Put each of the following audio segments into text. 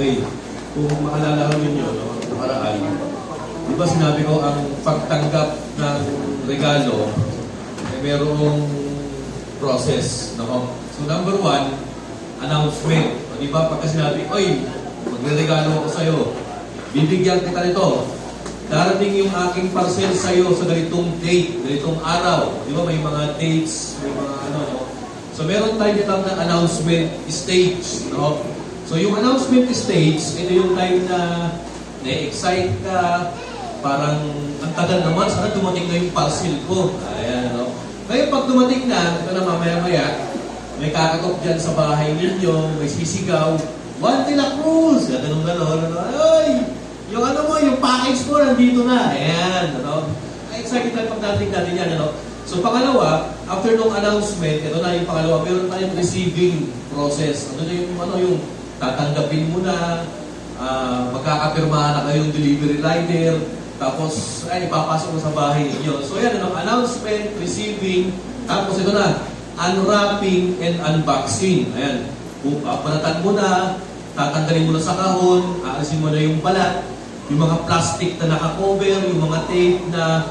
Okay. Kung maalala ko ninyo, no, nakaraan, di ba sinabi ko ang pagtanggap ng regalo ay merong process. No? So number one, announcement. O, di ba pagka sinabi, oy, magre-regalo ako sa'yo, bibigyan kita nito. Darating yung aking parcel sa'yo sa ganitong date, ganitong araw. Di ba may mga dates, may mga ano, no? So meron tayo ditang na announcement stage. No? So yung announcement stage, ito yung time na na-excite ka, parang ang tagal naman, sana dumating na yung parcel ko. Ayan, no? Ngayon pag dumating na, ito na mamaya-maya, may kakatok dyan sa bahay ninyo, may sisigaw, Juan de la Cruz! Ganun-ganon. Ay! Yung ano mo, yung package mo, nandito na. Ayan, ano? Excited tayo pagdating natin yan, ano? So pangalawa, after nung announcement, ito na yung pangalawa, meron tayong receiving process. Ano yung tatanggapin mo na, magkakapirmahan na kayong delivery rider, tapos ay ipapasok mo sa bahay ninyo. So yan, ano, announcement, receiving, tapos ito na, unwrapping and unboxing. Ayan, panatan mo na, tatanggalin mo na sa kahon, aalisin mo na yung balat, yung mga plastic na nakakover, yung mga tape na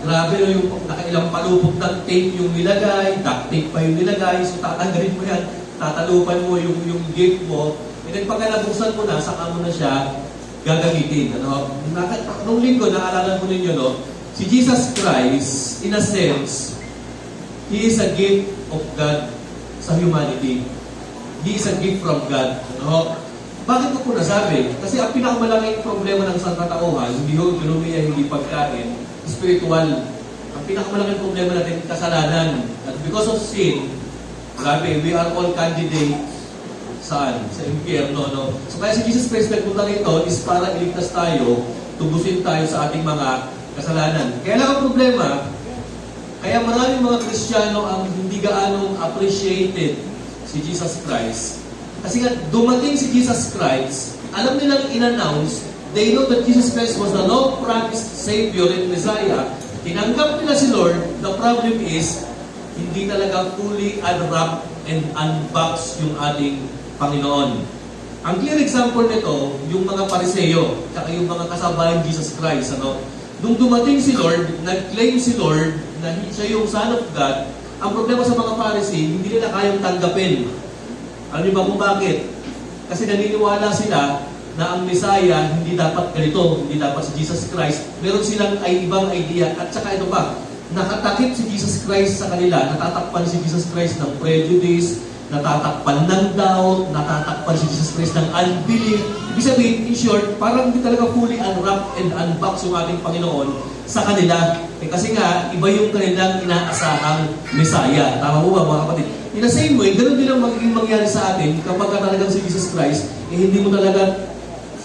grabe, yung nakailang palupok ng tape yung nilagay, duct tape pa yung nilagay, so tatanggalin mo yan, tatalupan mo yung gift mo, and then pagka nabuksan mo na, saka mo na siya gagamitin. Ano? Nung linggo, naalala ko ninyo, no? Si Jesus Christ, in a sense, He is a gift of God sa humanity. He is a gift from God. Ano? Bakit ko po nasabi? Kasi ang pinakamalaking problema ng sangkatauhan, hindi ho, ekonomiya, hindi pagkain, spiritual. Ang pinakamalaking problema natin, kasalanan. At because of sin, grabe, we are all candidates saan? Sa impyerno, no? So kaya si Jesus Christ nagpunta rito is para iligtas tayo, tubusin tayo sa ating mga kasalanan. Kaya lang ang problema, kaya maraming mga Kristiyano ang hindi gaanong appreciated si Jesus Christ. Kasi nga, dumating si Jesus Christ, alam nilang in-announce, they know that Jesus Christ was the long-promised Savior and Messiah. Tinanggap nila si Lord, the problem is, hindi talaga fully unwrap and unbox yung ating Panginoon. Ang clear example nito, yung mga Pariseo, at yung mga kasabayan Jesus Christ. Ano? Nung dumating si Lord, nag-claim si Lord na siya yung Son of God, ang problema sa mga Parisee, hindi nila kayang tanggapin. Alam niyo ba kung bakit? Kasi naniniwala sila na ang Messiah hindi dapat ganito, hindi dapat si Jesus Christ. Meron silang ibang idea. At saka ito pa, nakatakip si Jesus Christ sa kanila, natatakpan si Jesus Christ ng prejudice, natatakpan ng doubt, natatakpan si Jesus Christ ng unbelief. Ibig sabihin, in short, parang hindi talaga fully unwrap and unbox yung ating Panginoon sa kanila. Kasi nga, iba yung kanilang inaasahang Messiah. Tama mo ba, mga kapatid? In the same way, ganun din ang magiging mangyari sa atin kapag talagang si Jesus Christ, hindi mo talaga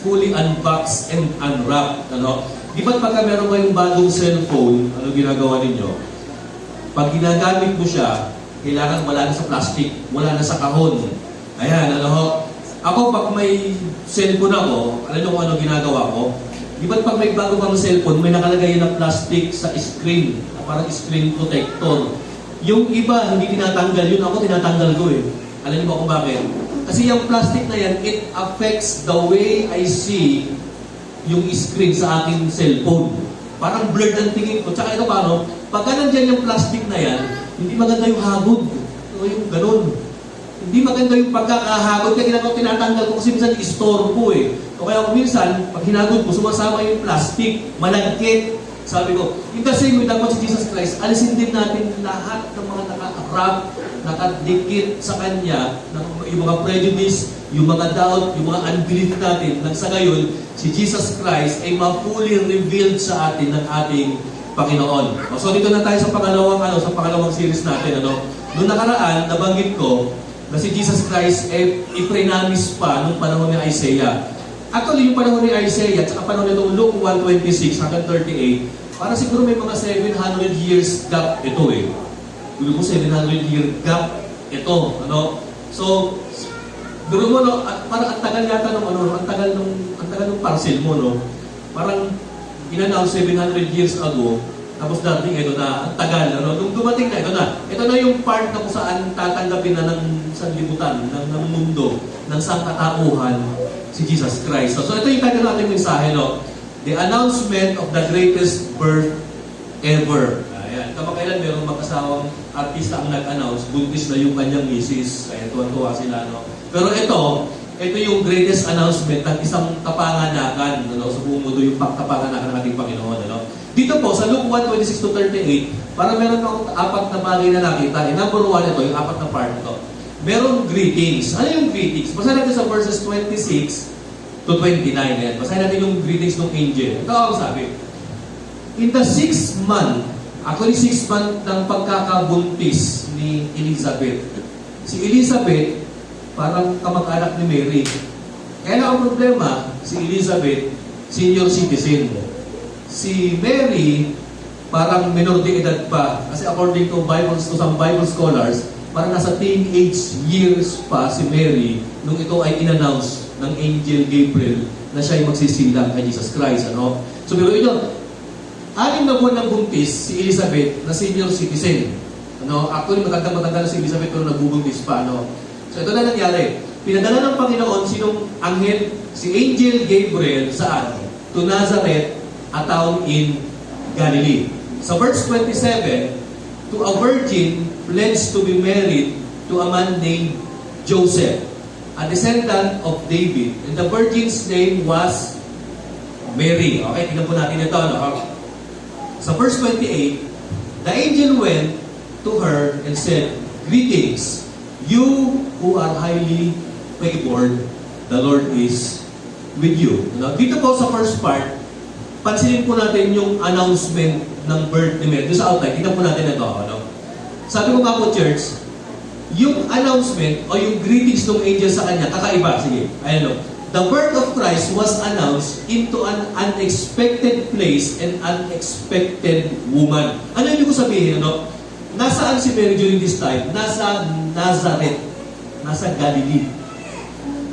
fully unbox and unwrap. Ano? Di ba't pagka meron kayong bagong cellphone, ano ginagawa ninyo? Pag ginagamit mo siya, kailangan wala na sa plastic, wala na sa kahon. Ayan, ano ho? Ako, pag may cellphone ako, alam nyo kung ano ginagawa ko? Di ba't pag may bago kang cellphone, may nakalagay na plastic sa screen, parang screen protector. Yung iba, hindi tinatanggal yun. Ako, tinatanggal ko eh. Alam niyo ba kung bakit? Kasi yung plastic na yan, it affects the way I see yung screen sa aking cellphone. Parang blurred ang tingin ko. Tsaka ito paano, pagka nandyan yung plastic na yan, hindi maganda yung hagod. O yung ganun. Hindi maganda yung pagkakahagod. Kaya ginagawa tinatanggal ko kasi minsan istorbo eh. O kaya kung minsan, pag hinagod ko, sumasama yung plastic, malagkit. Sabi ko, in the same way, dapat si Jesus Christ, alisin din natin lahat ng mga naka-wrap, nakadikit sa Kanya, yung mga prejudice, yung mga doubt, yung mga unbelief natin, nang sa gayon, si Jesus Christ ay ma-fully revealed sa atin ng ating Panginoon. So dito na tayo sa pangalawang series natin. Noong nakaraan, nabanggit ko na si Jesus Christ ay iprenamis pa nung panahon ni Isaiah. Actually, yung panahon ni Isaiah at saka panahon nitong Luke 1:26 hanggang 38, para siguro may mga 700 years gap ito eh. Dulo mo 700 year gap ito. Ano? So, dulo mo, no, parang ang tagal yata ng ang tagal ng parcel mo, no? Parang in-announce 700 years ago, tapos dating ito na, ang tagal, ano? Nung dumating na, ito na yung part na kung saan tatanggapin na ng sanlibutan, ng mundo, ng sangkatauhan, si Jesus Christ. So ito yung kanya natin mensahe, no? The announcement of the greatest birth ever. Ayan. Kamakailan merong mag-asawang artista ang nag-announce, buntis na yung kanyang misis. Kaya tuwan-tuwa sila, no? Pero ito yung greatest announcement ng isang kapanganakan, no? Sa buong mundo, yung kapanganakan ng ating Panginoon, no? Dito po, sa Luke 1:26-38, para meron akong apat na bagay na nakita. Number 1 ito, yung apat na part ito. Merong greetings. Ano yung greetings? Basahin natin sa verses 26-29. Ayan. Basahin natin yung greetings ng angel. Ito ang sabi. In the 6th month, actually 6th month ng pagkakabuntis ni Elizabeth. Si Elizabeth, parang kamag-anak ni Mary. Kaya na ang problema, si Elizabeth, senior citizen. Si Mary, parang minor de edad pa. Kasi according to some Bible scholars, parang nasa teenage years pa si Mary nung ito ay in-announce ng Angel Gabriel na siya ay magsisilang kay Jesus Christ. Ano? So, biruin nyo, 6 na buwan ng buntis si Elizabeth na senior citizen. Ano? Actually, matanda na si Elizabeth pero nagbubuntis pa. Ano? So, ito na nangyari. Pinadala ng Panginoon sinong anghel? Si Angel Gabriel saan? To Nazareth, a town in Galilee. Sa verse 27, to a virgin pledged to be married to a man named Joseph, a descendant of David. And the virgin's name was Mary. Okay, tingnan po natin ito. No? Sa verse 28, the angel went to her and said, "Greetings, you who are highly favored, the Lord is with you." No? Dito po sa first part, pansinin po natin yung announcement ng birth ni Mary. Doon sa outline, tingnan po natin ito. Ano? Sabi ko nga po, church, yung announcement o yung greetings ng angel sa kanya, kakaiba. Sige, ayan o. The birth of Christ was announced into an unexpected place and unexpected woman. Ano yung ko sabihin? Ano? Nasaan si Mary during this time? Nasa Nazareth. Nasa Galilee.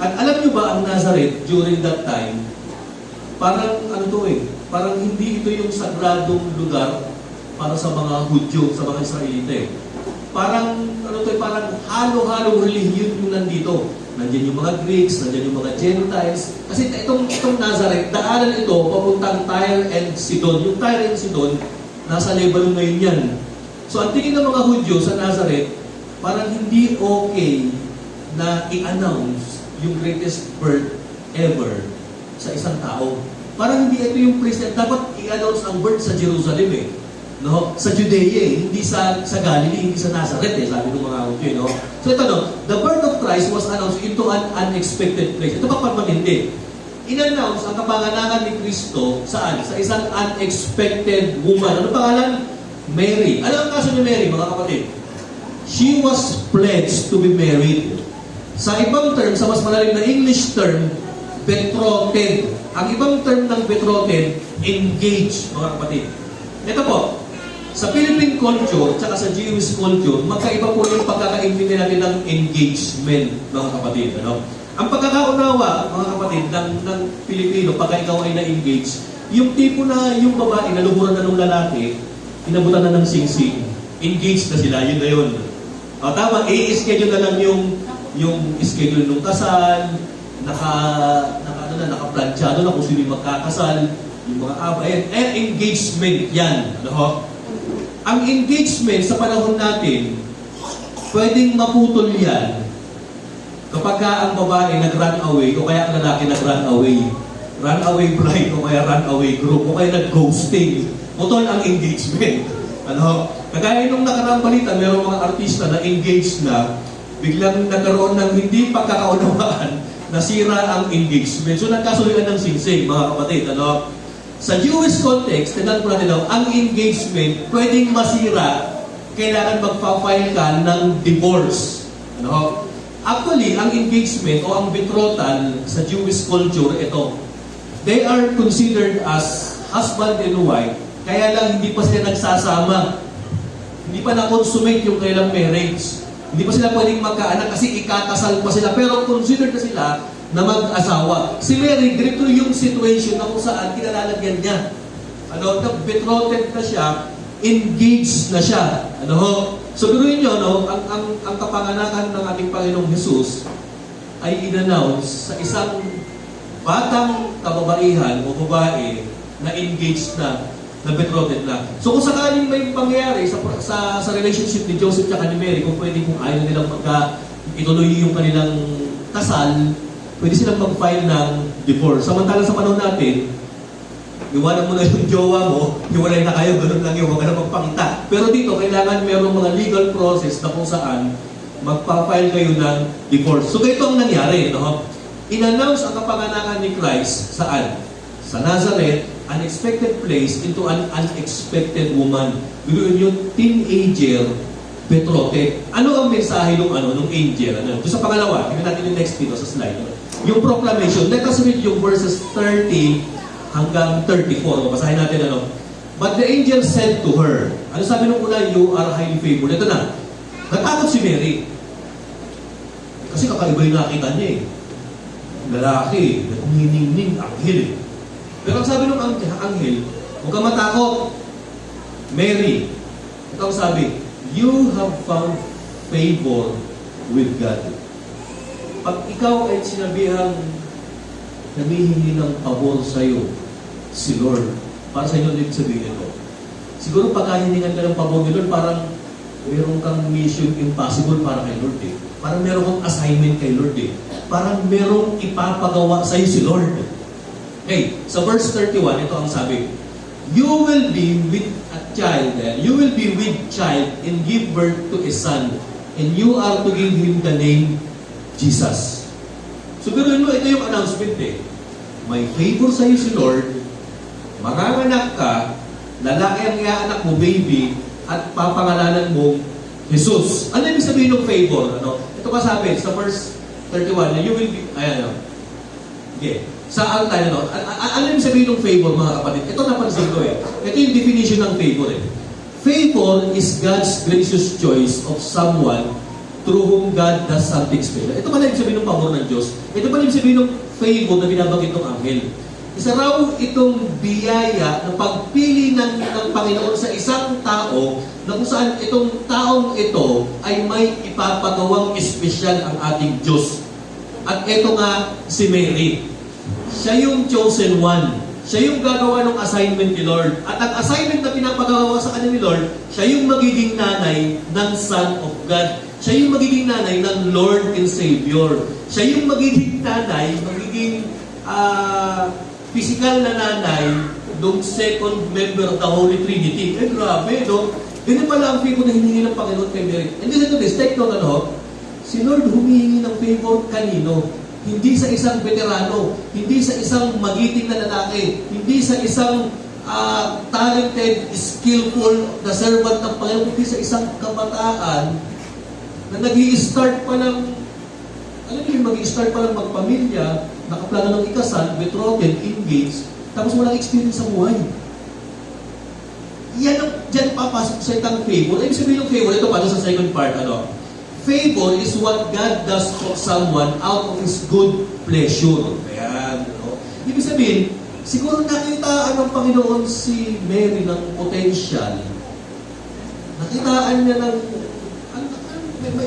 At alam nyo ba ang Nazareth during that time? Parang ano to parang hindi ito yung sagradong lugar para sa mga Hudyo, sa mga Israelita Parang ano to parang halo-halong relihiyon yung nandito. Nandiyan yung mga Greeks, nandiyan yung mga Gentiles. Kasi itong Nazareth, daanan ito papuntang Tyre and Sidon. Yung Tyre and Sidon, nasa Lebanon ngayon yan. So ang tingin ng mga Hudyo sa Nazareth, parang hindi okay na i-announce yung greatest birth ever sa isang tao. Parang hindi ito yung place na dapat i-announce ang birth sa Jerusalem no? Sa Judea hindi sa Galilee, hindi sa Nazareth sabi ng mga Hudyo, no? So ito the birth of Christ was announced into an unexpected place. Ito pa permanente. In-announce ang kapanganakan ni Kristo saan? Sa isang unexpected woman. Ano pangalan? Mary. Ano ang kaso ni Mary, mga kapatid? She was pledged to be married. Sa ibang term, sa mas malalim na English term, betrothed. Ang ibang term ng betrothed, engaged, mga kapatid. Ito po, sa Philippine culture, tsaka sa Jewish culture, magkaiba po yung pagkakaintindi natin ng engagement, mga kapatid. Ano? Ang pagkakaunawa, mga kapatid, ng Pilipino, pagka ikaw ay na-engage, yung tipo na yung babae, naluhuran na ng lalaki, inabutan na ng sing-sing. Engaged na sila, yun na yun. O, tama, i-schedule na lang yung schedule ng kasal, naka-planchado na kung sino yung magkakasal, yung mga abay, engagement yan. Ano? Ang engagement sa panahon natin, pwedeng maputol yan kapag ang babae nag-run away o kaya ang lalaki nag-run away. Run away bride o kaya run away group o kaya nag-ghosting. Putol ang engagement. Ano? Kagaya nung nakaraang balita, mayroong mga artista na engaged na, biglang nagkaroon ng hindi pagkakaunawaan, nasira ang engagement. So nagkasulian ng singsing, mga kapatid. Ano? Sa Jewish context, tingnan po natin ang engagement pwedeng masira, kailangan magpa-file ka ng divorce. Ano? Actually, ang engagement o ang betrothal sa Jewish culture, ito, they are considered as husband and wife, kaya lang hindi pa sila nagsasama. Hindi pa na-consummate yung kailang marriage. Hindi pa sila pwedeng magkaanak kasi ikakasal pa sila. Pero considered na sila na mag-asawa. Si Mary, ganito yung situation na kung saan kinalalagyan niya. Ano, betrothed na siya, engaged na siya. Ano, so biruin nyo, no, ang kapanganakan ng ating Panginoong Jesus ay in-announce sa isang batang kababaihan o babae na engaged na betrothed na. So kung sakaling may pangyayari sa relationship ni Joseph at ni Mary, kung pwede kung ayaw nilang ituloy yung kanilang kasal, pwede silang mag-file ng divorce. Samantala sa panahon natin, iwanan mo na yung jowa mo, hiwalay na kayo, ganun lang yun, huwag ka na magpakita. Pero dito, kailangan merong mga legal process na kung saan magpa-file kayo ng divorce. So ito ang nangyari, no? In-announce ang kapanganakan ni Christ saan? Sa Nazareth, unexpected place into an unexpected woman. Biruin yung teenager, betrothed. Ano ang mensahe nung angel? Doon sa pangalawa, tingnan natin yung next dito sa slide. Yung proclamation. Let us read yung verses 30 hanggang 34. Basahin natin But the angel said to her, ano sabi nung una? You are highly favored. Ito na. Natakot si Mary. Kasi kakaiba yung nakita niya eh. Lalaki, umining-ning, anghel. Pero ang sabi ng anghel, huwag kang matakot. Mary, ito ang sabi, you have found favor with God. Pag ikaw ay sinabihang namihingi ng pabor sa'yo, si Lord, para sa inyo ulit sabihin ito. Siguro pagkahiningan ka ng pabor ni Lord, parang meron kang mission impossible para kay Lord eh. Parang meron kang assignment kay Lord eh. Parang merong ipapagawa sa'yo si Lord. Okay, sa verse 31, ito ang sabi, you will be with a child, you will be with child and give birth to a son, and you are to give him the name Jesus. So, pero ito yung announcement eh. May favor sa'yo si Lord, manganganak ka, lalaki ang iaanak mo, baby, at papangalanan mo, Jesus. Ano ibig sabihin ng favor? Ito pa sabi, sa verse 31, you will be, okay. Sa tayo, ano ibig sabihin ng favor, mga kapatid? Ito napansin ko eh. Ito yung definition ng favor eh. Favor is God's gracious choice of someone through whom God does something special. Ito pala ibig sabihin ng pabor ng Diyos. Ito pala ibig sabihin ng favor na binabanggit ng anghel. Isa raw itong biyaya na pagpili ng Panginoon sa isang tao na kung saan itong taong ito ay may ipapagawang espesyal ang ating Diyos. At ito nga si Mary. Siya yung chosen one. Siya yung gagawa ng assignment ni Lord. At ang assignment na pinapagawa sa kanya ni Lord, siya yung magiging nanay ng Son of God. Siya yung magiging nanay ng Lord and Savior. Siya yung magiging nanay, magiging physical na nanay ng second member of the Holy Trinity. Eh, grabe, no? Ganyan pala ang favor na hinihingi ng Panginoon kay Mary. And listen to this, take note, si Lord humihingi ng favor kanino? Hindi sa isang veterano, hindi sa isang magiting na lalaki, hindi sa isang talented, skillful na servant ng Panginoon, hindi sa isang kabataan na nag-i-start pa ng, mag-i-start pa ng magpamilya, nakaplano ng ikasal, betrothed, engaged, tapos walang experience sa buhay. Yan ang, dyan papasok sa itang favor. Ibig sabihin ng favor, ito pa sa second part, favor is what God does for someone out of His good pleasure. Ayan, Ibig sabihin, siguro nakitaan ng Panginoon si Mary ng potential. Nakitaan niya ng,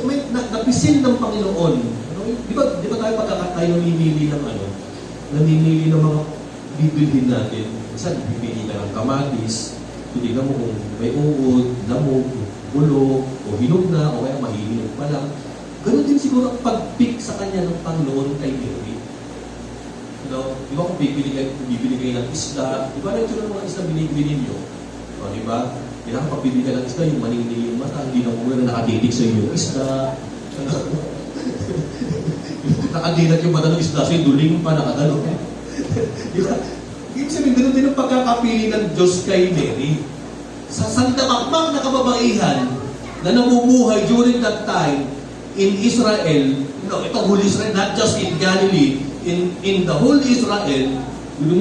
may napisil ng Panginoon. Di ba tayo pagkakatayo namimili ng namimili ng mga bibilhin natin. Minsan, bibili ka ng kamatis, hindi na mo kung may uod, lamog, bulok, o hinog na, o kaya mahihinog pa lang. Ganun din siguro ang pag-pick sa kanya ng Panginoon kay Mary. Di ba kung bibili kayo ng isda, di ba na ito ng mga isda binibili ninyo? Di ba? Kailangan pag bibili ka ng isda, yung maningili yung mata, hindi na muna na nakatitig sa iyo yung isda. Nakadilat yung mata ng isda, sa'yo duling pa, nakadalo. Di ba? Ibig sabihin, ganun din ang pagkakapili ng Diyos kay Mary. Sa sandamakmak na kababaihan na namumuhay during that time in Israel, itong whole Israel, not just in Galilee, in the whole Israel,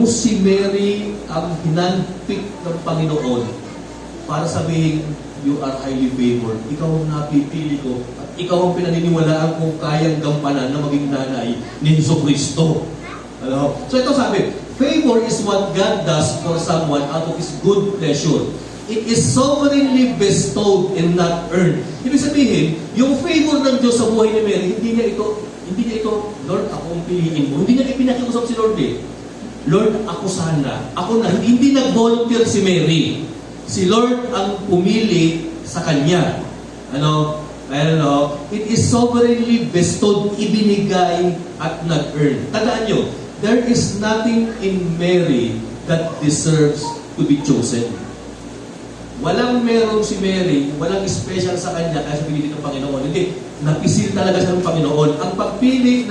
si Mary ang hinanpick ng Panginoon para sabihin, you are highly favored. Ikaw ang napipili ko at ikaw ang pinaniniwalaan kung kayang gampanan na maging nanay ni Jesucristo. So ito sabi, favor is what God does for someone out of His good pleasure. It is sovereignly bestowed and not earned. Ibig sabihin, yung favor ng Diyos sa buhay ni Mary, hindi niya ito, Lord, ako ang piliin mo. Hindi niya ipinakiusap si Lord eh. Lord, ako sana. Ako na. Hindi nag-volunteer si Mary. Si Lord ang pumili sa kanya. It is sovereignly bestowed, ibinigay at nag-earn. Tandaan nyo, there is nothing in Mary that deserves to be chosen. Walang meron si Mary, walang special sa kanya kaya pinili ng Panginoon. Hindi, napisil talaga siya ng Panginoon. Ang pagpili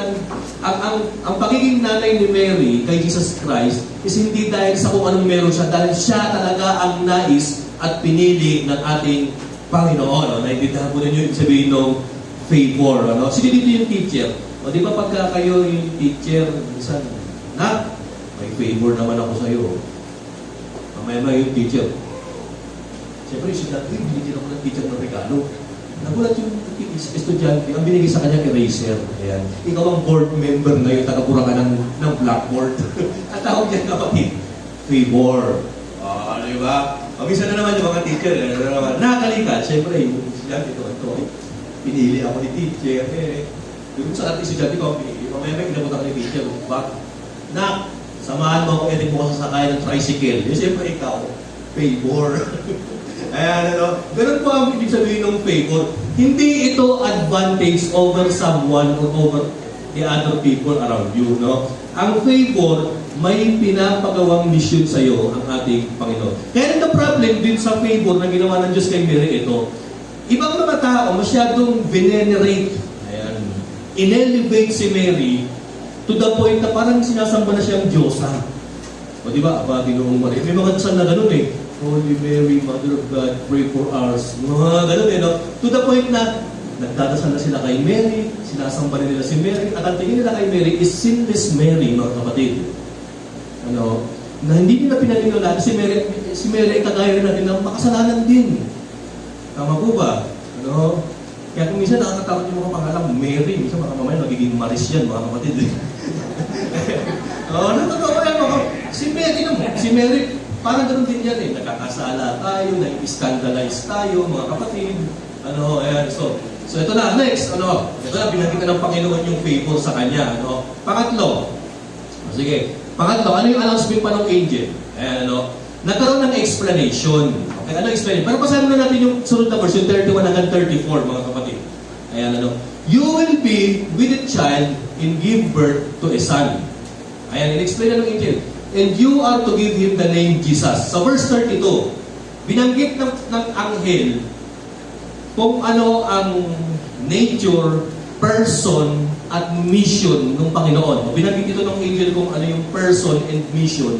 ang pagiging nanay ni Mary kay Jesus Christ is hindi dahil sa kung anong meron siya, dahil siya talaga ang nais at pinili ng ating Panginoon. Naintindihan po ninyo yung sabihin ng favor. Sige dito yung teacher. O di ba pagka kayo yung teacher, minsan, may favor naman ako sa'yo. Mamaya yung teacher. Siyempre, binigyan ako ng teacher ng regalo. Nagulat yung estudyante, ang binigay sa kanya eraser. Ayan. Ikaw ang board member ngayon, tagapura ka ng blackboard. At tawag yan kapatid, favor. Di ba? Pag-isa na naman yung mga teacher, nakakalikat. Siyempre, yung estudyante ito, pinili ako ni teacher. Yung sa ating estudyante ko, pinili. Mamaya may kinabot ako ni teacher. Samahan mo ako, edit mo ka sasakay ng tricycle. Siyempre, ikaw, favor. Ayan, ganun po ang ibig sabihin ng favor. Hindi ito advantage over someone or over the other people around you, Ang favor, may pinapagawang mission sa iyo ang ating Panginoon. Kaya the problem din sa favor na ginawa ng Diyos kay Mary ito, ibang mga tao masyadong venerate, inelevate si Mary to the point na parang sinasamba na siyang Diyosa. O di ba, Ginoong Maria. May mga dasal na ganun Holy Mary, Mother of God, pray for us. Mga ganun To the point na nagdadasal na sila kay Mary, sinasamba nila si Mary, at ang tingin nila kay Mary is sinless Mary, mga kapatid. Na hindi nila pinaniniwalaan si Mary ay kagaya natin ng makasalanan din. Tama po ba? Kaya kung minsan nakakatakot yung mga pangalang Mary, minsan mga mamaya nagiging Maris yan, mga kapatid. Totoo yan, si Mary, parang ganoon din yan Nagkakasala tayo, nag-scandalize tayo, mga kapatid. So ito na, next, ito na, binagkita ng Panginoon yung favor sa kanya, Pangatlo, ano yung announcement pa ng angel? Nagkaroon ng explanation. Okay, ano explanation? Pero pasahin na natin yung sunod na verse, yung 31 hanggang 34, mga kapatid. You will be with a child and give birth to a son. In-explain na ng angel. And you are to give him the name Jesus. Sa verse 32, binanggit ng anghel kung ano ang nature, person, at mission ng Panginoon. Binanggit ito ng angel kung ano yung person and mission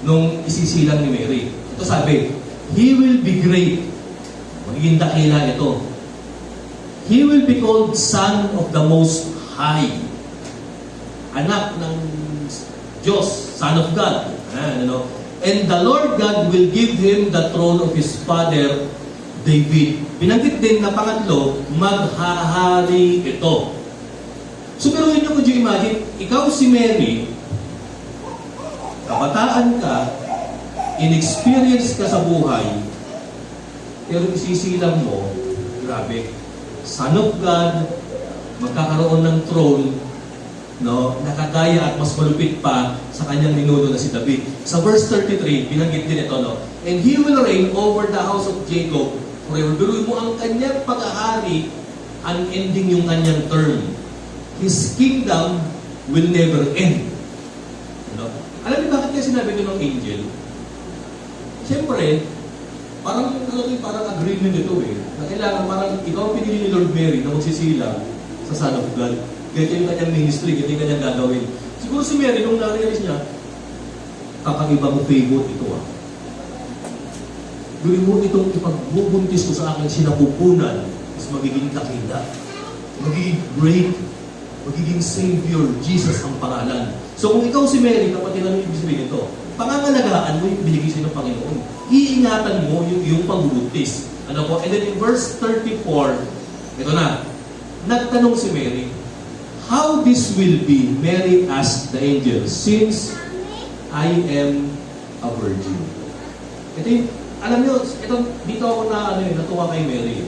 nung isisilang ni Mary. Ito sabi, He will be great. Magiging dakila ito. He will be called Son of the Most High. Anak ng Diyos, Son of God. And the Lord God will give him the throne of his father, David. Binanggit din na pangatlo, maghahari ito. So, pero yun yung could you imagine, ikaw si Mary, kabataan ka, inexperience ka sa buhay, pero isisilang mo, grabe, Son of God, magkakaroon ng throne, nakagaya at mas malupit pa sa kanyang ninuno na si David. Sa verse 33, binanggit din ito, And he will reign over the house of Jacob forever. Biruin mo ang kanyang pag-ahari, unending yung kanyang term. His kingdom will never end. Alam niyo bakit kaya sinabi ito ng angel? Siyempre, parang agreement ito na kailangan parang ikaw pinili ni Lord Mary na magsisila sa Son of God. Ganyan yung kanyang ministry, ganyan yung kanyang gagawin. Siguro si Mary, nung na-realize niya, kakaiba mo favor ito Gawin mo itong ipagbubuntis ko sa aking sinapupunan, is magiging dakila, magiging great, magiging Savior, Jesus ang pangalan. So kung ikaw si Mary, kapatid namin ibig sabihin ito, pangangalagaan mo yung binigay sa'yo ng Panginoon. Iingatan mo yung pagbubuntis. And then in verse 34, ito na, nagtanong si Mary, how this will be? Mary asked the angel, since I am a virgin. Ito yung alam nyo, dito ako natuwa kay Mary.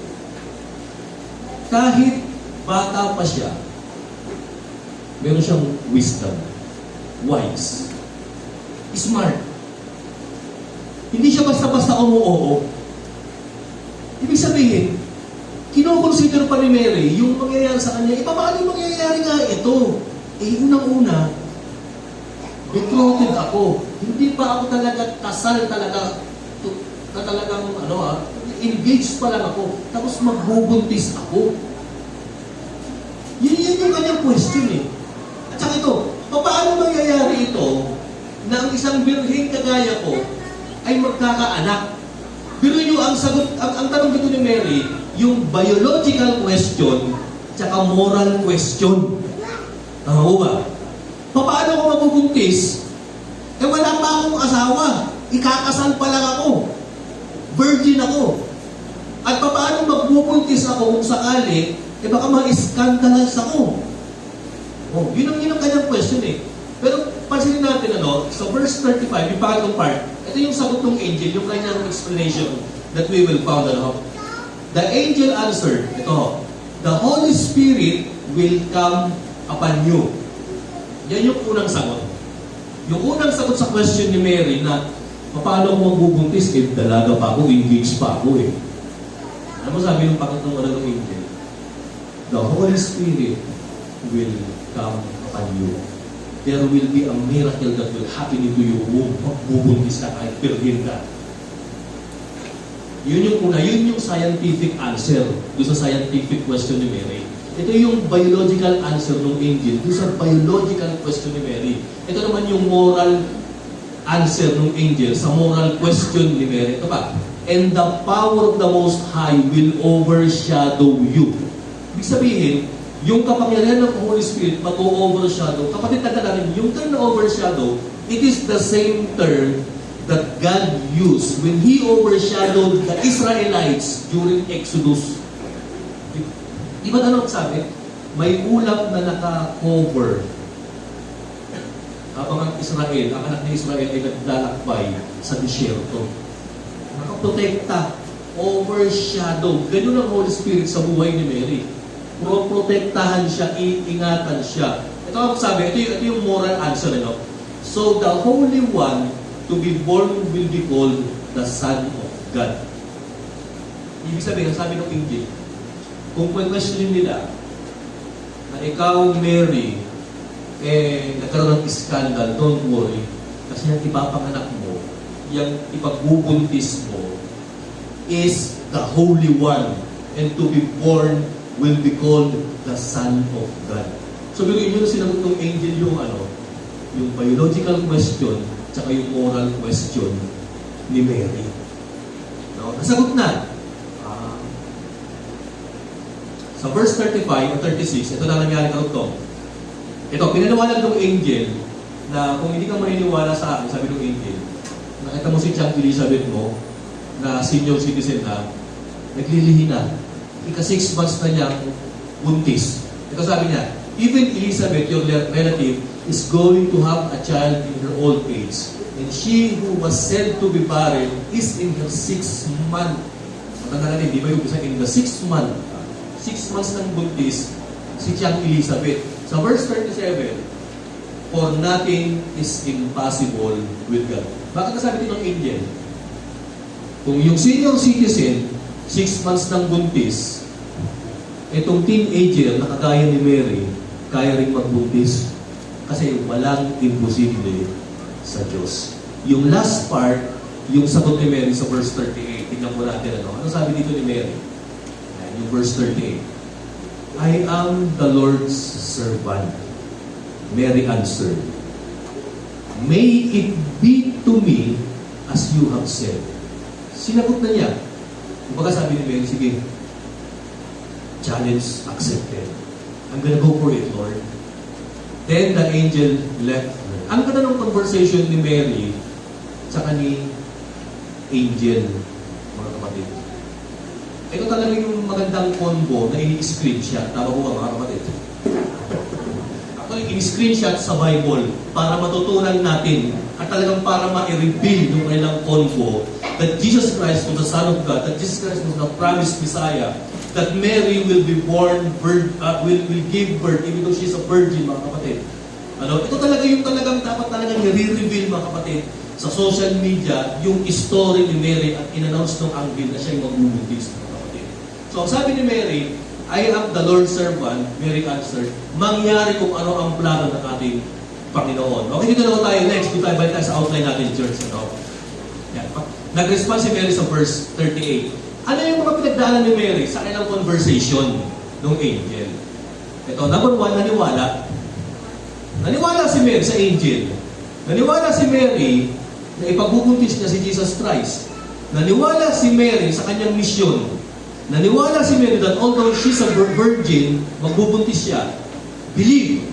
Kahit bata pa siya, meron siyang wisdom, wise, smart. Hindi siya basta-basta umuoo. Ibig sabihin, kinoconsider pa ni Mary yung mangyayari sa kanya. Paano yung mangyayari nga ito? Unang-una, betrothed ako. Hindi pa ako talaga kasal talaga. Na talagang, engaged pa lang ako. Tapos magbubuntis ako. Yun yung kanyang question eh. At saka ito, paano mangyayari ito na ang isang birheng kagaya ko ay magkakaanak? Pero yun ang sagot, ang tanong dito ni Mary, yung biological question tsaka moral question. Tama ba? Paano ako mabubuntis? Wala pa akong asawa. Ikakasal pa lang ako. Virgin ako. At paano magbubuntis ako kung sakali, baka ma-scandalize ako. Yun ang kanyang question eh. Pero pansinin natin sa verse 35, yung pangalawang part, ito yung sagot ng angel, yung kanyang explanation that we will found The angel answered, the Holy Spirit will come upon you. Yan yung unang sagot. Yung unang sagot sa question ni Mary na, paano ako magbubuntis? Dalaga pa ako, engaged pa ako eh. Ano mo sabi ng pangatlong ng angel? The Holy Spirit will come upon you. There will be a miracle that will happen into your womb. Magbubuntis ka kahit virgin ka. Yun yung una, yun yung scientific answer doon sa scientific question ni Mary. Ito yung biological answer ng angel doon sa biological question ni Mary. Ito naman yung moral answer ng angel sa moral question ni Mary. Ito pa, and the power of the Most High will overshadow you. Ibig sabihin, yung kapangyarihan ng Holy Spirit mag-overshadow. Kapatid, tanda natin, yung term na overshadow, it is the same term that God used when He overshadowed the Israelites during Exodus. Di ba ano sabi? May ulap na naka-cover habang ang Israel, ang anak ni Israel ay naglalakbay sa disyerto. Nakaprotekta, overshadow. Ganun ang Holy Spirit sa buhay ni Mary. Protektahan siya, iingatan siya. Ito ang sabi, ito yung moral answer. So the Holy One to be born will be called the Son of God. Ibig sabihin, sabi ng angel, kung question nila na ikaw, Mary, nagkaroon ng scandal, don't worry. Kasi yung ipapanganak mo, yung ipagbubuntis mo, is the Holy One. And to be born will be called the Son of God. So, yun yung sinagot ng angel yung biological question tsaka yung moral question ni Mary. Nasagot na. Sa verse 35 o 36, ito na nangyari karugtong. Ito, pinaliwanag ng angel na kung hindi ka maniniwala sa akin, sabi ng angel, nakita mo si Chang Elizabeth mo, na senior citizen na, naglilihi na. Ika-6 months na niyang buntis. Ito sabi niya, even Elizabeth, your relative, is going to have a child in her old age. And she who was said to be barren is in her 6th month. Matanda natin, di ba yung in the 6th month? 6 months ng buntis, si Chang Elizabeth. Sa verse 37, for nothing is impossible with God. Bakit nasabi din ng angel? Kung yung senior citizen, 6 months ng buntis, itong teenager na kagaya ni Mary, kaya rin magbuntis. Kasi walang imposible sa Diyos. Yung last part, yung sagot ni Mary sa verse 38, tingnan po natin ano sabi dito ni Mary? Yung verse 38. I am the Lord's servant. Mary answered, may it be to me as you have said. Sinagot na niya. Kumbaga sabi ni Mary, sige, challenge accepted. I'm gonna go for it, Lord. Then the angel left her. Ang ganda ng conversation ni Mary tsaka ni angel, mga kapatid. Ito talaga yung magandang combo na ini-screenshot. Tama po ba, mga kapatid? Ako yung ini-screenshot sa Bible para matutunan natin at talagang para ma-reveal yung kanilang combo that Jesus Christ was the Son of God, that Jesus Christ was the promised Messiah, that Mary will be born, will give birth, even though she's a virgin, mga kapatid. Ano, ito talaga yung talagang dapat talagang i-reveal, mga kapatid, sa social media, yung story ni Mary at in-announce ng anghel na siya yung magbubuntis, mga kapatid. So, ang sabi ni Mary, I am the Lord's servant, Mary answered, mangyari kung ano ang plano ng ating Panginoon. Okay, dito naman tayo next. Dito tayo balik tayo sa outline natin, church. Ano? Yan. Nag-respond si Mary sa verse 38. Ano yung mga pinagdaanan ni Mary sa kanilang conversation ng angel? Ito, number one, naniwala. Naniwala si Mary sa angel. Naniwala si Mary na ipagbubuntis niya si Jesus Christ. Naniwala si Mary sa kanyang misyon. Naniwala si Mary that although she's a virgin, magbubuntis siya. Believe.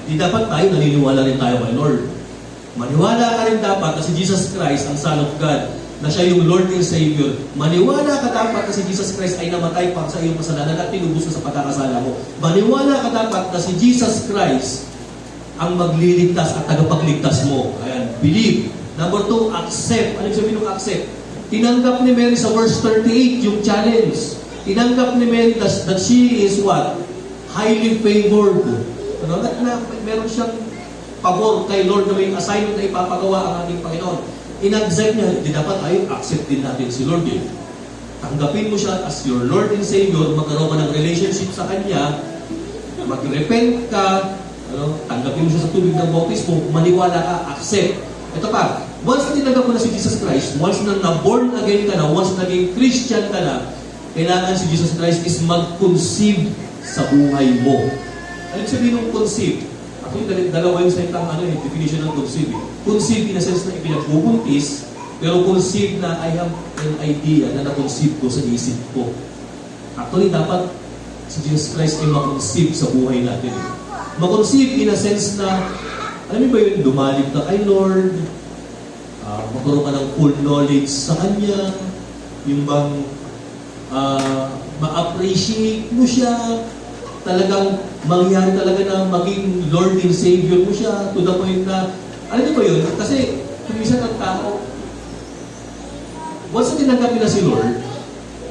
Di dapat tayo naniniwala rin tayo kay Lord. Maniwala ka rin dapat na si Jesus Christ ang Son of God, na siya yung Lord and Savior. Maniwala ka dapat na si Jesus Christ ay namatay para sa iyong kasalanan at tinubos ka sa pagkakasala mo. Maniwala ka dapat na si Jesus Christ ang magliligtas at tagapagligtas mo. Ayan, believe. Number 2, accept. Ano yung sabihin ng accept? Tinanggap ni Mary sa verse 38 yung challenge. Tinanggap ni Mary that she is what? Highly favored. Ano? Na meron siyang pabor kay Lord na may assignment na ipapagawa ang ating Panginoon. In-accept niya, di dapat tayo accept din natin si Lord eh. Tanggapin mo siya as your Lord and Savior, magkaroon ka ng relationship sa Kanya, mag-repent ka, ano? Tanggapin mo siya sa tubig ng bautismo, maniwala ka, accept. Ito pa, once na tinanggap mo na si Jesus Christ, once na na-born again ka na, once na naging Christian ka na, kailangan si Jesus Christ is mag-conceive sa buhay mo. Ano sabihin ng conceive? Ako yung dalawa yung salitang definition ng conceive. Conceive in a sense na ipinagbubuntis, pero conceive na I have an idea na na-conceive ko sa isip ko. Actually, dapat si Jesus Christ ay mag-conceive sa buhay natin. Mag-conceive in a sense na, alam mo ba yun, dumalim ka kay Lord, magkaroon ka ng full knowledge sa Kanya, yung bang ma-appreciate mo siya, talagang mangyari talaga na maging Lord and Savior mo siya to the point na, alam niyo ba yun? Kasi, minsan ang tao, once na tinanggap nila si Lord,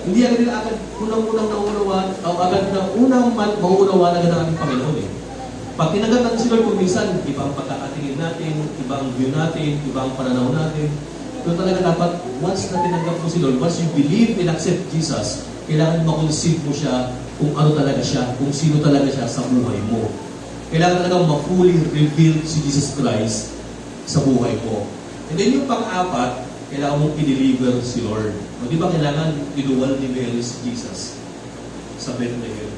hindi agad nila agad unang-unang nauunawaan, o agad na unang mauunawaan agad ang ating Panginoon eh. Pag tinanggap natin si Lord, kung minsan, iba ang pagkakatingin natin, iba ang view natin, iba ang pananaw natin. Ito talaga dapat, once na tinanggap mo si Lord, once you believe and accept Jesus, kailangan ma-conceive mo siya kung ano talaga siya, kung sino talaga siya sa buhay mo. Kailangan talaga ma-fully reveal si Jesus Christ sa buhay mo. And then yung pang-apat, kailangan mong i-deliver si Lord. O di ba kailangan inuwal ni Mary si Jesus sa Bethlehem?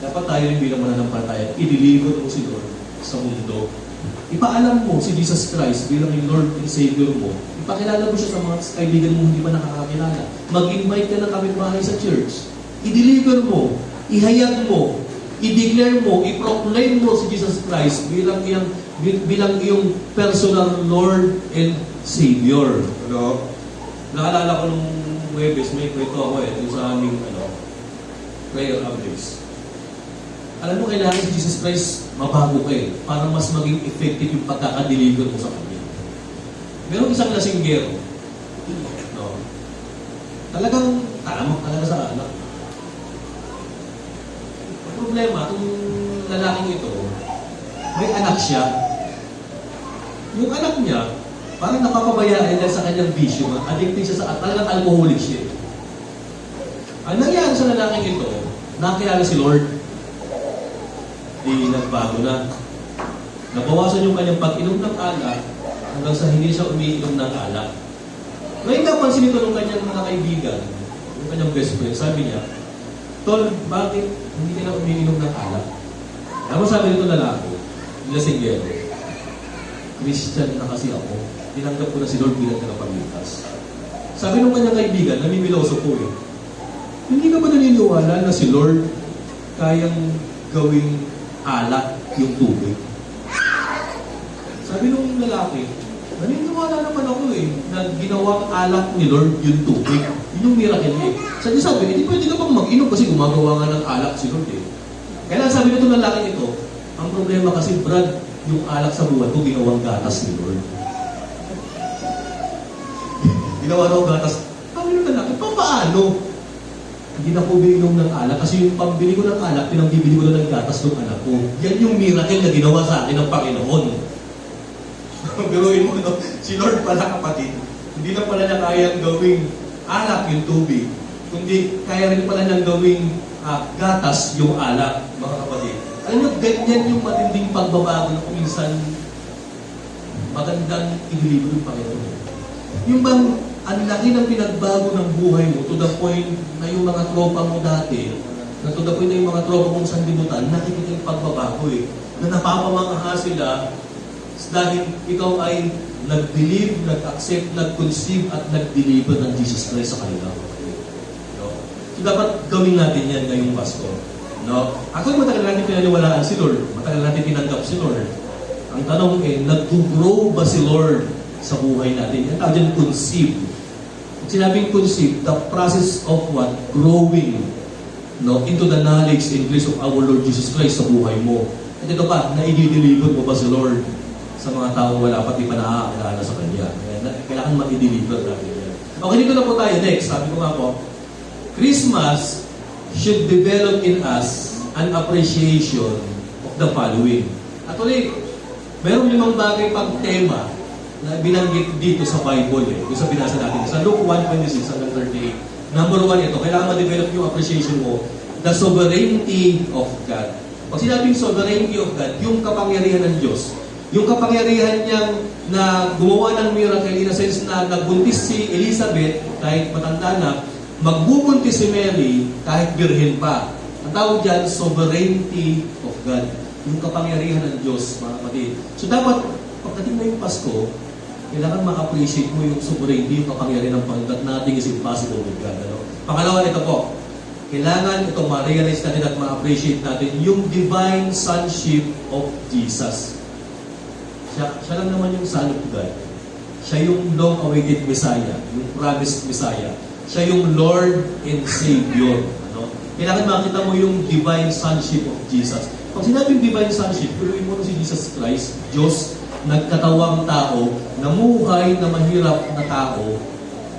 Dapat tayo rin bilang mananampalataya, i-deliver mo si Lord sa mundo. Ipaalam mo si Jesus Christ bilang yung Lord and Savior mo. Ipakilala mo siya sa mga kaibigan mo hindi pa nakakakilala. Mag-invite ka ng kapitbahay sa church. I-deliver mo, ihayag mo, i-declare mo, i-proclaim mo si Jesus Christ bilang iyong personal Lord and Savior. Ano? Naalala ko nung Huwebes, may kwento ako yung sa aming prayer updates. Alam mo, kailangan si Jesus Christ mabago ka para mas maging effective yung pagkakadeliver mo sa Kanya. Meron isang lasinggero. No? Talagang talamak talaga sa anak. Ang problema, itong lalaking ito, may anak siya. Yung anak niya, parang napapabayaan dahil sa kanyang bisyo, addicted siya sa talagang alcoholic siya. Ang nangyari sa lalaking ito, nakakilala si Lord. Di nagbago na. Nabawasan yung kanyang pag-inom ng alak hanggang sa hindi siya umiinom ng alak. Ngayon napansin ito ng kanyang mga kaibigan, yung kanyang best friend, sabi niya, Tol, bakit hindi ka na umiinom ng alak? Ano sabi nito lalaki? Lasinggero. Christian na kasi ako. Tinanggap ko na si Lord bilang tagapagligtas. Sabi ng kanyang kaibigan, namimiloso po hindi ka ba naniniwala na si Lord kayang gawing alak yung tubig? Sabi nung lalaki, naniniwala naman ako na ginawang alak ni Lord yung tubig. Yun yung miracle niya sabi, hindi pwede ka pang mag-inom kasi gumagawa nga ng alak si Lord Kaya sabi nito lalaki ito, ang problema kasi Brad, yung alak sa buwan ko ginawang gatas ni Lord. Ginawa raw gatas. Sabi ng lalaki, paano? Hindi na ko binom ng alak kasi yung pambili ko ng alak, pinambibili ko na ng gatas ng anak ko. Yan yung miracle na ginawa sa akin ng Panginoon. Biruin mo, no? Si Lord pala, kapatid, hindi na pala niya kayang gawing alak yung tubig, kundi kaya rin pala niyang gawing gatas yung alak, mga kapatid. Alam niyo, ganyan yung matinding pagbabago na kuminsan magandang inilibo ng Panginoon. Yung bang ang laki ng pinagbago ng buhay mo to the point na yung mga tropa mo dati, na to the point na yung mga tropa mong sandibutan, nakikita yung pagbabago na napapamangha sila dahil ikaw ay nag-believe, nag-accept, nag-conceive at nag-deliver ng Jesus Christ sa kanila. No? So dapat gawin natin yan ngayong Pasko. No? Ako matagal natin pinaniwalaan si Lord, matagal natin tinanggap si Lord. Ang tanong nag-grow ba si Lord sa buhay natin? Yan tawag dyan, conceive. Pag sinabing conceive, the process of what? Growing, no, into the knowledge and grace of our Lord Jesus Christ sa buhay mo. At ito pa, na-i-deliver mo ba si Lord sa mga taong wala pati pa nakakilala sa Kanya? Kailangan ma-i-deliver natin yan. Okay, dito na po tayo. Next, sabi ko nga po, Christmas should develop in us an appreciation of the following. At ulit, mayroong 5 bagay pang tema na binanggit dito sa Bible yung sa binasa natin. Sa Luke 1:26 hanggang 38. Number 1 ito, kailangan ma-develop yung appreciation mo, the sovereignty of God. Pag sinabing sovereignty of God, yung kapangyarihan ng Diyos, yung kapangyarihan niyang na gumawa ng miracle in a sense na nagbuntis si Elizabeth kahit matanda na, magbubuntis si Mary kahit birhen pa. Ang tawag dyan, sovereignty of God. Yung kapangyarihan ng Diyos, mga kapatid. So dapat, pagdating na yung Pasko, kailangan ma-appreciate mo yung sovereignty, yung kapangyarihan ng Panginoon. Nothing is impossible with God. Ano? Pangalawa, ito po. Kailangan ito ma-realize natin at ma-appreciate natin yung divine sonship of Jesus. Siya lang naman yung Son of God. Siya yung long-awaited Messiah, yung promised Messiah. Siya yung Lord and Savior. Ano? Kailangan makita mo yung divine sonship of Jesus. Pag sinabing divine sonship, tuloy mo na si Jesus Christ, Diyos, nagkatawang tao, namuhay na mahirap na tao,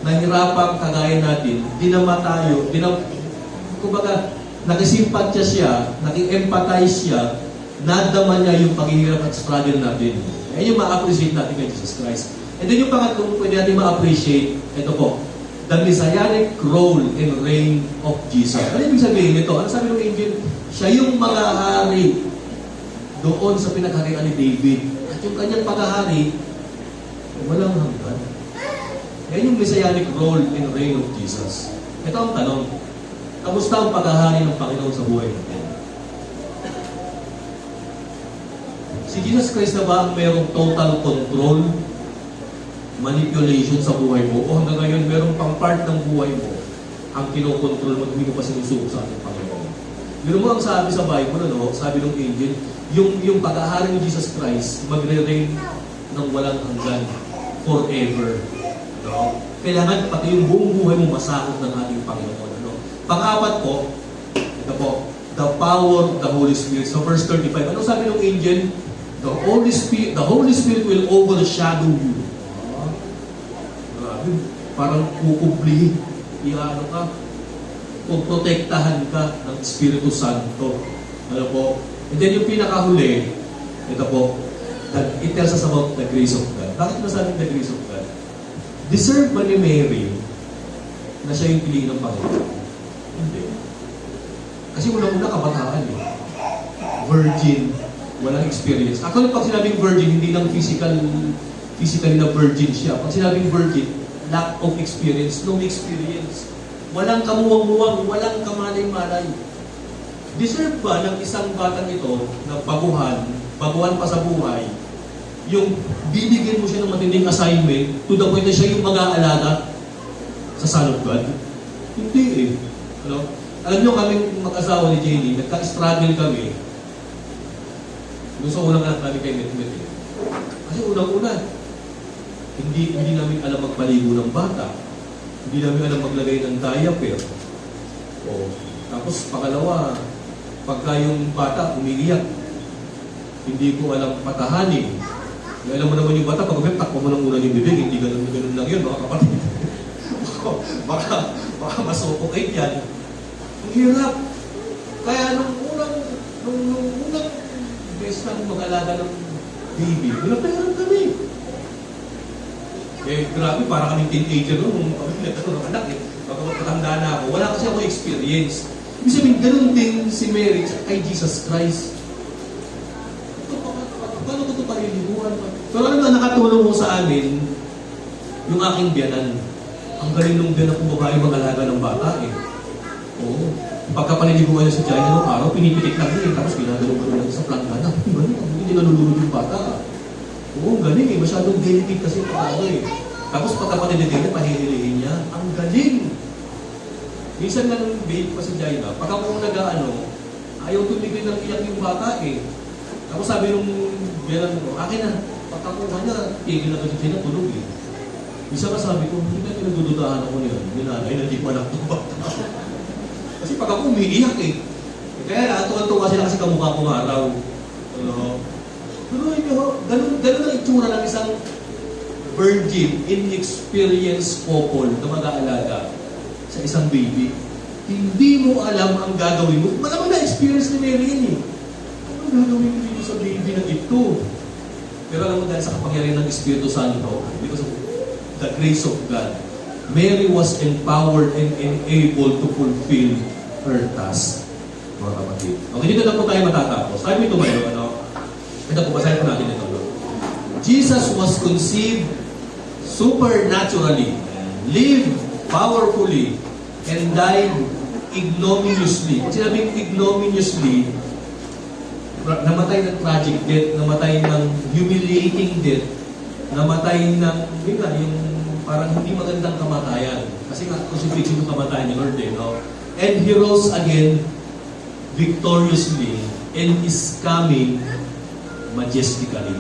nahirapang kagaya natin, dinamatayo, kumbaga, nakisimpatya siya, naki-empathize siya, nadama niya yung paghihirap at struggle natin. Yan yung ma-appreciate natin kay Jesus Christ. And then yung pangatlong pwede natin ma-appreciate, ito po, the messianic role and reign of Jesus. Ano ibig sabihin nito? Ano sabi ng angel? Siya yung mga hari doon sa pinagharian ni David. At yung kanyang paghahari, walang hanggan. Yan yung messianic role and reign of Jesus. Ito ang tanong. Kamusta ang paghahari ng Panginoon sa buhay natin? Si Jesus Christ na ba ang mayroong total control, manipulation sa buhay mo? O hanggang ngayon, mayroong pang part ng buhay mo ang kinokontrol mo, hindi mo pa sinusuko sa ating Panginoon? Pero mo ang sabi sa Bible, ano, sabi ng angel, yung paghahari ni Jesus Christ, magre-reign ng walang hanggan forever. No? Kailangan pati yung buong buhay mo masakot ng ating Panginoon. Ano? Pang-apat po, ito po, the power of the Holy Spirit. So verse 35, ano sabi ng angel? The Holy Spirit will overshadow you. Grabe, parang kukubli, iano ka, puprotektahan ka ng Espiritu Santo. Ano po? And then yung pinakahuli, ito po, that it tells us about the grace of God. Bakit nasabing the grace of God? Deserve ba ni Mary na siya yung piliin ng Panginoon? Hindi. Kasi unang-una kabataan eh. Virgin, walang experience. Actually, pag sinabing virgin, hindi lang physically na virgin siya. Pag sinabing virgin, lack of experience, no experience. Walang kamuwang-muwang, walang kamalay-malay. Deserve ba ng isang batang ito na baguhan pa sa buhay, yung bibigyan mo siya ng matinding assignment to the point na siya yung mag-aalaga sa Son of God? Hindi eh. Ano? Alam nyo, kaming mag-asawa ni Jenny, nagka-struggle kami doon sa unang anak namin kay Metmet eh. Kasi unang-una, hindi namin alam magpaligo ng bata. Hindi namin alam maglagay ng diaper. O, tapos pangalawa, pagka yung bata umiiyak, hindi ko alam patahanin. Alam mo naman yung bata, pag takpo mo ng una yung bibig, hindi ganun lang yun, mga kapatid. baka masuffocate yan. Ang hirap. Kaya nung unang beses na mag-alaga ng baby, pinapayaran kami. Grabe, para kaming teenager noon, nung kami nagkaroon ng anak Baka matanda na ako, wala kasi ako experience. Ibig sabihin, ganun din si Mary kay Jesus Christ. Paano ko ito paliliguan? Pero ano na nakatulong mo sa amin, yung aking biyanan. Ang galing nung biyanan kong babae mag-alaga ng bata Oo. Pagka paliliguan niya sa China nung araw, pinipitik lang tapos ginagano-gano lang sa planggana. Hindi nalulunod yung bata. Oo, ang galing Masyadong delicate kasi yung Tapos pagka paliliguan, pahihilihin niya. Ang galing! Minsan nga nung babe pa si Jaina, pagka kung ayaw tumigil ng iyak yung bata Tapos sabi nung biyanan ko, akin na, pagkakuha niya, tigil na kasi siya tulog Minsan ka sabi ko, hindi na pinagdududahan ako niya. Minanay na di ko anak ng bata. Kasi pag ako umiiyak Kaya tuwan-tuwa sila kasi kamukha kong araw. Pero ganun ang itsura ng isang virgin, inexperienced couple na mag-aalaga sa isang baby. Hindi mo alam ang gagawin mo. Malamang na-experience ni Mary yan Ano gagawin mo dito sa baby na ito? Pero alam mo dahil sa kapangyarihan ng Espiritu Santo, because of the grace of God, Mary was empowered and enabled to fulfill her task. Mga kapatid. Okay, dito na po tayo matatapos. Tayo may tumayo, Ito po, basahin po natin ito. Jesus was conceived supernaturally, lived powerfully, and died ignominiously. Pag sinabing ignominiously, namatay ng tragic death, namatay ng humiliating death, namatay ng, yung parang hindi magandang kamatayan. Kasi nga, crucifixion yung kamatayan ni Lord And He rose again victoriously and is coming majestically.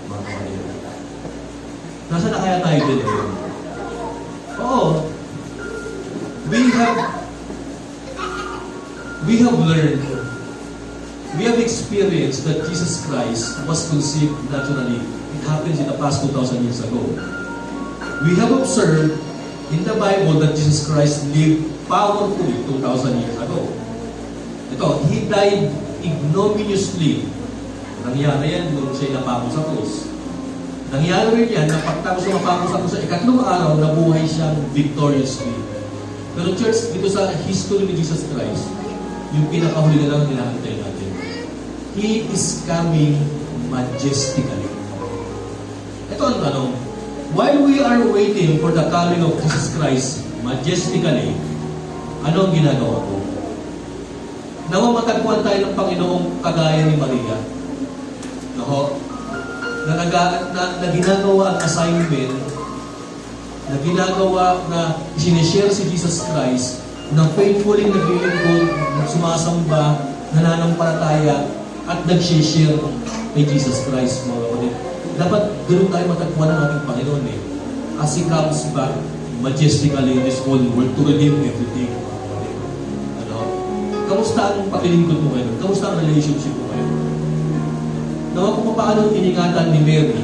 Mga kapatid. Nasaan na kaya tayo din Oo. We have learned, we have experienced that Jesus Christ was conceived naturally. It happens in the past 2,000 years ago. We have observed in the Bible that Jesus Christ lived powerfully 2,000 years ago. He died ignominiously. Nangyari yan nung siya napako sa krus. Nangyari rin yan na pagtapos na mapako sa krus sa ikatlong araw, nabuhay siyang victoriously. Pero church, dito sa history ni Jesus Christ, yung pinakahuli na lang hinahantay natin. He is coming majestically. Ito ang tanong. While we are waiting for the coming of Jesus Christ majestically, ano ang ginagawa ko? Nawamatagpuan tayo ng Panginoong kagaya ni Maria. Na ginagawa ang assignment, na ginagawa na sinishare si Jesus Christ, na faithfully naglilingkod, sumasamba, nananampalataya, at nag-share kay Jesus Christ, mga kapatid. Dapat ganoon tayo matagpuan ng ating Panginoon as He comes back majestically in this whole world to redeem everything. Kamusta ang pakilingkod mo ngayon? Kamusta ang relationship mo ngayon? Nawa kung paano iningatan ni Mary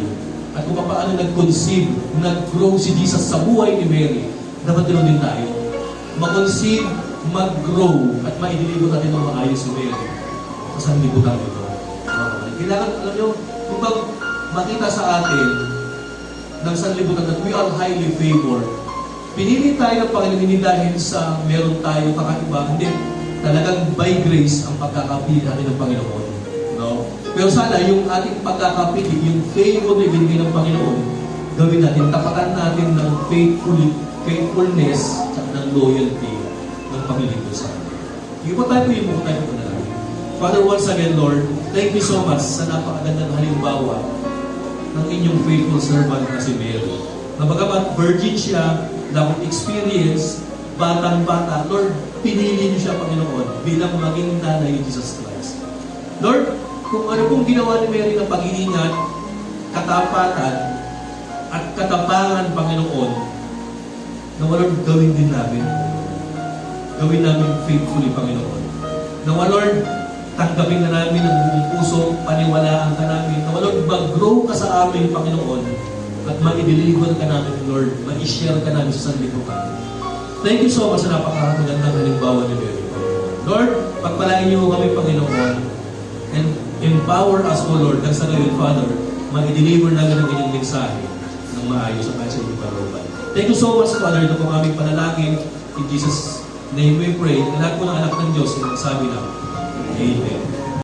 at kung paano nag-conceive, nag-grow si Jesus sa buhay ni Mary, dapat ganoon din tayo. Mag-conceive, mag-grow, at maidilibot natin ng maayos si Mary sa sanlibutan ito. Kailangan, alam nyo, kung makita sa atin ng sanlibutan that we are highly favored, pinili tayo ng Panginoon hindi dahil sa meron tayo kakaiba, hindi. Talagang by grace ang pagkakapili natin ng Panginoon. Pero sana yung ating pagkakapili, yung favor na ibinigay ng Panginoon, gawin natin, tapatan natin ng faithfulness at ng loyalty ng paglilingkod sa atin. Hindi po tayo yung tayo po na lang. Father, once again, Lord, thank you so much sa napakagandang halimbawa ng inyong faithful servant na si Mary. Na bagamat virgin siya, dapat experience, batang-bata, Lord, pinili niyo siya, Panginoon, bilang maging nanay ni Jesus Christ. Lord, kung ano pong ginawa ni Mary ng pag-iingat, katapatan, at katapangan, Panginoon, na Lord, gawin din namin. Gawin namin faithfully, Panginoon. Na Lord, tanggapin na namin ang buong puso, paniwalaan ka namin. Na Lord, mag-grow ka sa amin, Panginoon, at maidiligon ka namin, Lord, ma-share ka namin sa sanlibutan. Thank you so much sa napakagandang halimbawa ni Mary. Lord, pagpalain niyo kami, Panginoon, and empower us, O Lord, nang sa ngayon, Father, mag-deliver namin ang inyong mensahe ng maayos at sa inyong kalooban. Thank you so much, Father. Ito po ang aming panalangin. In Jesus' name we pray. Lahat po ng anak ng Diyos, yung nagsabi na, Amen.